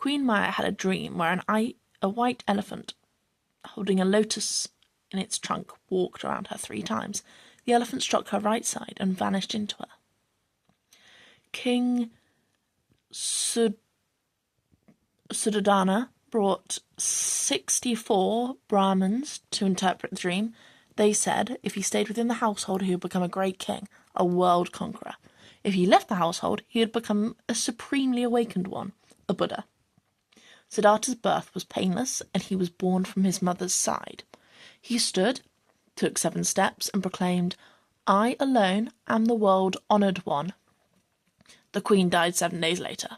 Queen Maya had a dream where a white elephant holding a lotus in its trunk walked around her 3 times. The elephant struck her right side and vanished into her. King Suddhodana brought 64 Brahmins to interpret the dream. They said if he stayed within the household, he would become a great king, a world conqueror. If he left the household, he would become a supremely awakened one, a Buddha. Siddhartha's birth was painless, and he was born from his mother's side. He stood, took 7 steps, and proclaimed, "I alone am the world-honoured one." The queen died 7 days later.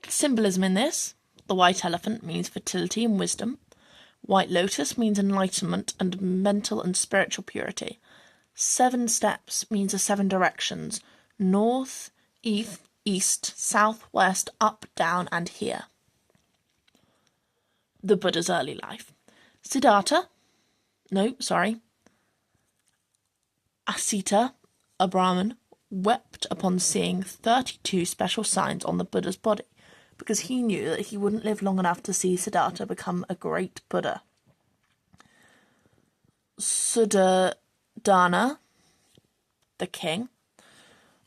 The symbolism in this: the white elephant means fertility and wisdom. White lotus means enlightenment and mental and spiritual purity. 7 steps means the 7 directions: north, east, south, west, up, down, and here. The Buddha's early life. Asita, a Brahmin, wept upon seeing 32 special signs on the Buddha's body, because he knew that he wouldn't live long enough to see Siddhartha become a great Buddha. Suddhodana, the king,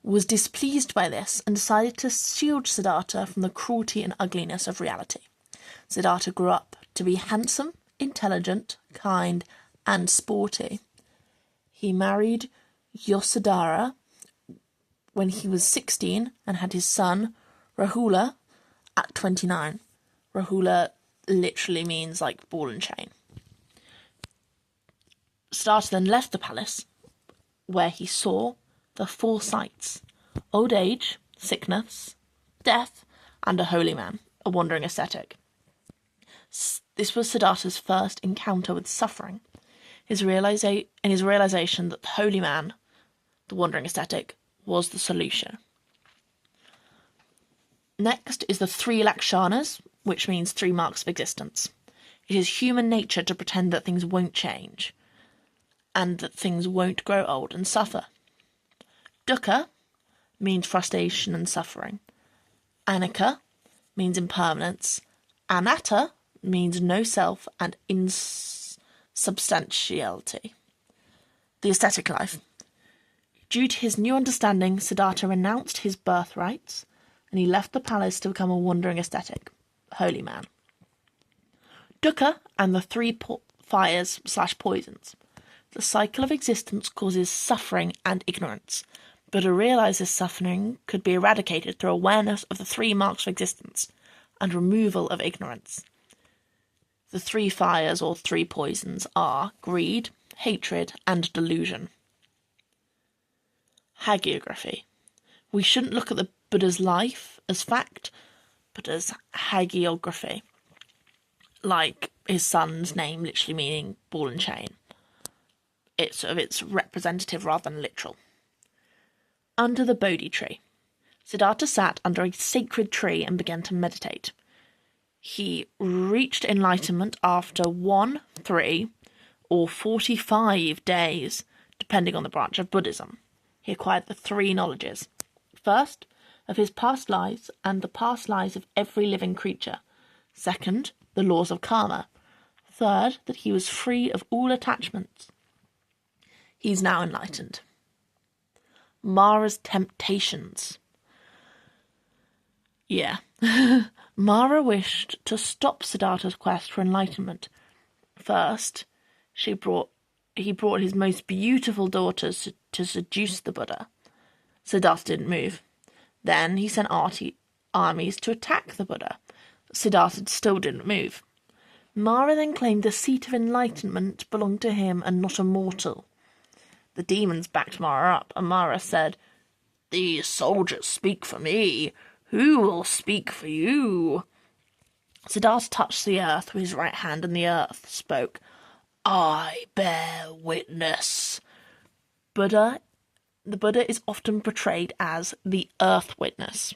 was displeased by this and decided to shield Siddhartha from the cruelty and ugliness of reality. Siddhartha grew up to be handsome, intelligent, kind, and sporty. He married Yasodhara when he was 16 and had his son Rahula at 29. Rahula literally means like ball and chain. Siddhartha then left the palace, where he saw the 4 sights: old age, sickness, death, and a holy man, a wandering ascetic. This was Siddhartha's first encounter with suffering. His realization that the holy man, the wandering ascetic, was the solution. Next is the 3 lakshanas, which means 3 marks of existence. It is human nature to pretend that things won't change, and that things won't grow old and suffer. Dukkha means frustration and suffering. Anicca means impermanence. Anatta means no self and insubstantiality. The ascetic life. Due to his new understanding, Siddhartha renounced his birthrights, and he left the palace to become a wandering ascetic, holy man. Dukkha and the 3 fires/poisons. The cycle of existence causes suffering and ignorance. Buddha realised this suffering could be eradicated through awareness of the 3 marks of existence and removal of ignorance. The 3 fires or 3 poisons are greed, hatred, and delusion. Hagiography. We shouldn't look at the Buddha's life as fact, but as hagiography, like his son's name literally meaning ball and chain. It's representative rather than literal. Under the Bodhi tree. Siddhartha sat under a sacred tree and began to meditate. He reached enlightenment after 1, 3, or 45 days, depending on the branch of Buddhism. He acquired the 3 knowledges. First, of his past lives and the past lives of every living creature. Second, the laws of karma. Third, that he was free of all attachments. He's now enlightened. Mara's temptations. Yeah. Mara wished to stop Siddhartha's quest for enlightenment. First, he brought his most beautiful daughters to seduce the Buddha. Siddhartha didn't move. Then he sent armies to attack the Buddha. Siddhartha still didn't move. Mara then claimed the seat of enlightenment belonged to him and not a mortal. The demons backed Mara up, and Mara said, "These soldiers speak for me. Who will speak for you?" Siddhartha touched the earth with his right hand, and the earth spoke. "I bear witness." The Buddha is often portrayed as the earth witness.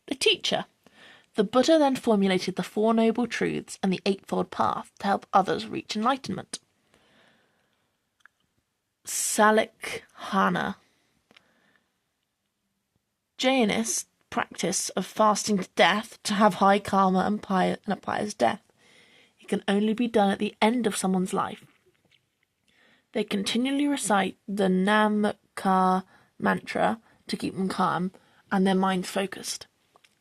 The teacher. The Buddha then formulated the 4 Noble Truths and the Eightfold Path to help others reach enlightenment. Salikhana. Jainists practice of fasting to death to have high karma and a pious death. It can only be done at the end of someone's life. They continually recite the Namkar mantra to keep them calm and their mind focused.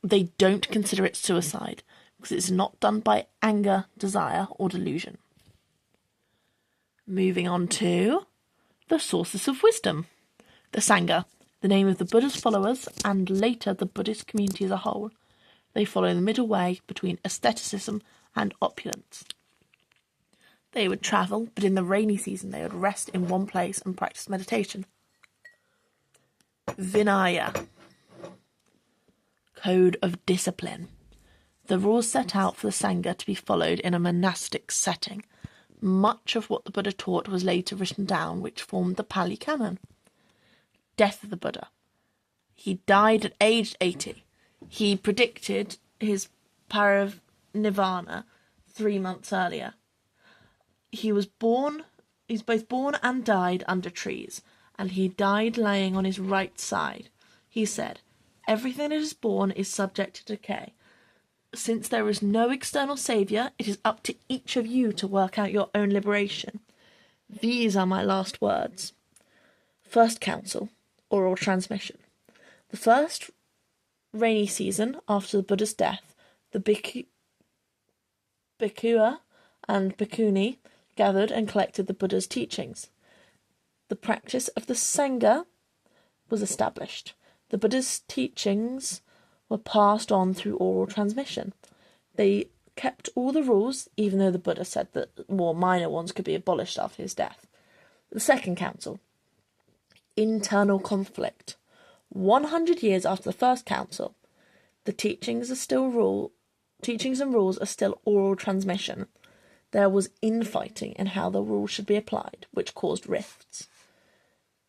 They don't consider it suicide because it's not done by anger, desire, or delusion. Moving on to the sources of wisdom. The Sangha, the name of the Buddha's followers and later the Buddhist community as a whole. They follow the middle way between asceticism and opulence. They would travel, but in the rainy season they would rest in one place and practice meditation. Vinaya, code of discipline. The rules set out for the Sangha to be followed in a monastic setting. Much of what the Buddha taught was later written down, which formed the Pali Canon. Death of the Buddha. He died at age 80. He predicted his parinirvana 3 months earlier. He's both born and died under trees, and he died laying on his right side. He said, "Everything that is born is subject to decay. Since there is no external saviour, it is up to each of you to work out your own liberation. These are my last words." First Council, oral transmission. The first rainy season after the Buddha's death, the bhikkhua and bhikkhuni gathered and collected the Buddha's teachings. The practice of the Sangha was established. The Buddha's teachings were passed on through oral transmission. They kept all the rules, even though the Buddha said that more minor ones could be abolished after his death. The Second Council. Internal conflict. 100 years after the First Council, the teachings and rules are still oral transmission. There was infighting in how the rules should be applied, which caused rifts.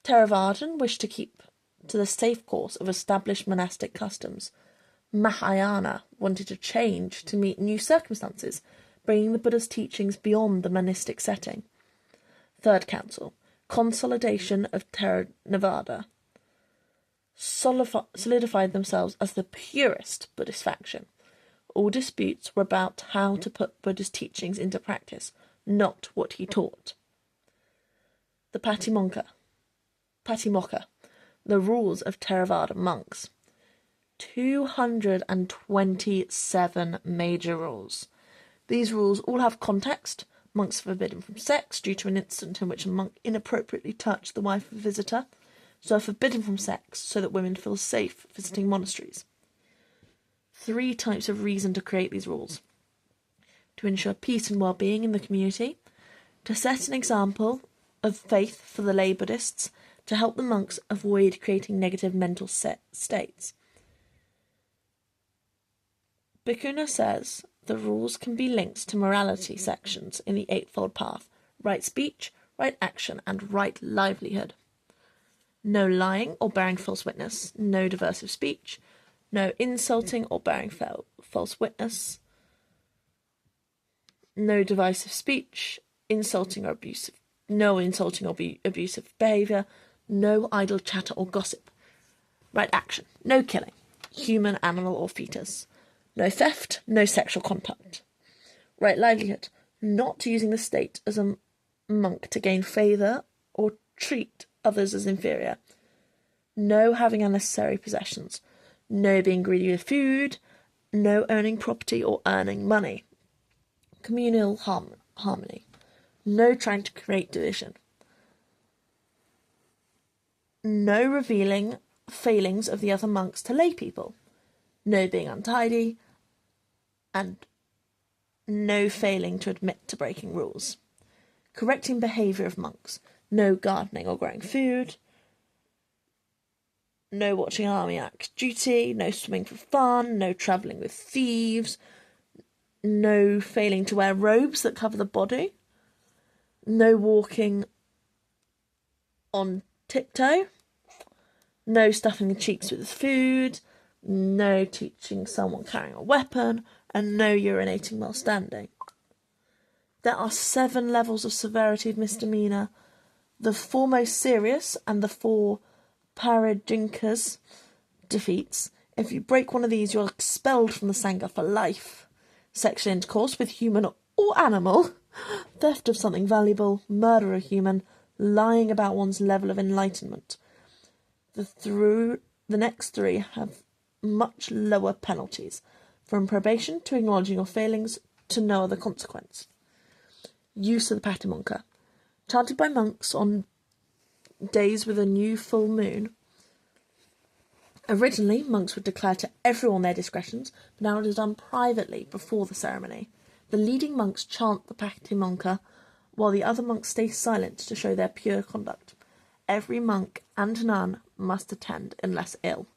Theravadan wished to keep to the safe course of established monastic customs. Mahayana wanted to change to meet new circumstances, bringing the Buddha's teachings beyond the monastic setting. Third Council. Consolidation of Theravada. Solidified themselves as the purest Buddhist faction. All disputes were about how to put Buddha's teachings into practice, not what he taught. The Patimokkha, the rules of Theravada monks. 227 major rules. These rules all have context. Monks are forbidden from sex due to an incident in which a monk inappropriately touched the wife of a visitor, so are forbidden from sex so that women feel safe visiting monasteries. 3 types of reason to create these rules: to ensure peace and well-being in the community, to set an example of faith for the lay Buddhists, to help the monks avoid creating negative mental states. Bhikkhuna says the rules can be linked to morality sections in the Eightfold Path: right speech, right action, and right livelihood. No lying or bearing false witness, no diversive speech, no insulting or bearing false witness, no divisive speech, no insulting or abusive behaviour, no idle chatter or gossip. Right action, no killing, human, animal or fetus. No theft, no sexual contact. Right livelihood, not using the state as a monk to gain favour or treat others as inferior. No having unnecessary possessions. No being greedy with food. No owning property or earning money. Communal harmony. No trying to create division. No revealing failings of the other monks to lay people. No being untidy. And no failing to admit to breaking rules. Correcting behaviour of monks. No gardening or growing food. No watching army act duty. No swimming for fun. No travelling with thieves. No failing to wear robes that cover the body. No walking on tiptoe. No stuffing the cheeks with food. No teaching someone carrying a weapon. And no urinating while standing. There are 7 levels of severity of misdemeanour. The 4 most serious and the 4 paradinkas defeats If you break one of these, you're expelled from the Sangha for life. Sexual intercourse with human or animal, theft of something valuable, murder of human, lying about one's level of enlightenment. The next three have much lower penalties, from probation to acknowledging your failings to no other consequence. Use of the Patimonka. Chanted by monks on days with a new full moon. Originally, monks would declare to everyone their discretions, but now it is done privately before the ceremony. The leading monks chant the Patimonka, while the other monks stay silent to show their pure conduct. Every monk and nun must attend unless ill.